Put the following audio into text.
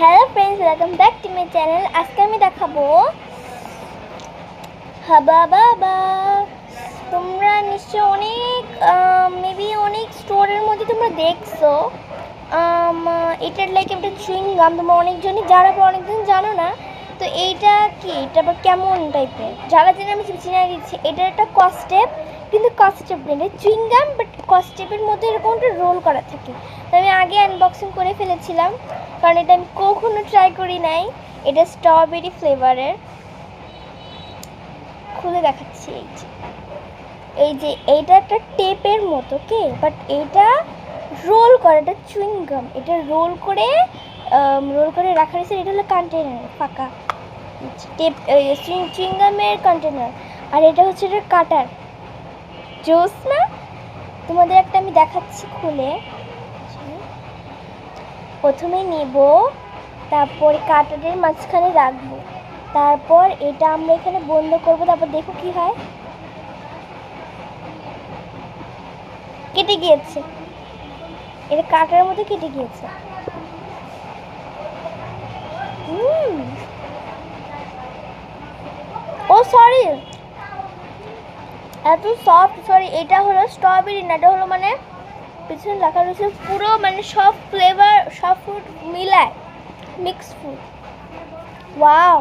Hello friends, welcome back to my channel. আজকে আমি দেখাবো হাবা বাবা। তোমরা নিশ্চয় অনেক মেবি অনেক স্টোরের মধ্যে তোমরা দেখছো এটার লাইক একটা চুইং গাম। তোমরা অনেকজনই যারা অনেকজন জানো না, তো এইটা কি, এটা আবার কেমন টাইপের, যারা জেনে আমি চিনে দিচ্ছি। এটার একটা কস্টেপ, কিন্তু কস্টেপ নেই, এটা চুইং গাম, বাট কস্টেপের মধ্যে এরকম একটা রোল করা থাকে। তো আমি আগে আনবক্সিং করে ফেলেছিলাম, কারণ এটা আমি কখনো ট্রাই করি নাই। এটা স্ট্রবেরি ফ্লেভারের। খুলে দেখাচ্ছি। এই যে এইটা একটা টেপের মতো, কে, বাট এটা রোল করে, এটা চুইং গাম। এটা রোল করে রাখা রয়েছে। এটা হলো কন্টেনার, ফাঁকা টেপ, চুইং গামের কন্টেনার। আর এটা হচ্ছে এটা কাটার। জোস না? তোমাদের একটা আমি দেখাচ্ছি খুলে। প্রথমে নেব, তারপর কাটারের মাঝখানে রাখবো, তারপর এটা আমরা এখানে বন্ধ করব। তারপর দেখো কি হয়। কেটে গিয়েছে, এটা কাটার মধ্যে কেটে গিয়েছে। ও সরি, এত সফট। সরি, এটা হলো স্ট্রবেরি না, এটা হলো মানে পিছনে লেখা রয়েছে পুরো মানে সব ফ্লেভার, সব ফ্রুট মিলায়, মিক্স ফ্রুট। ওয়াও।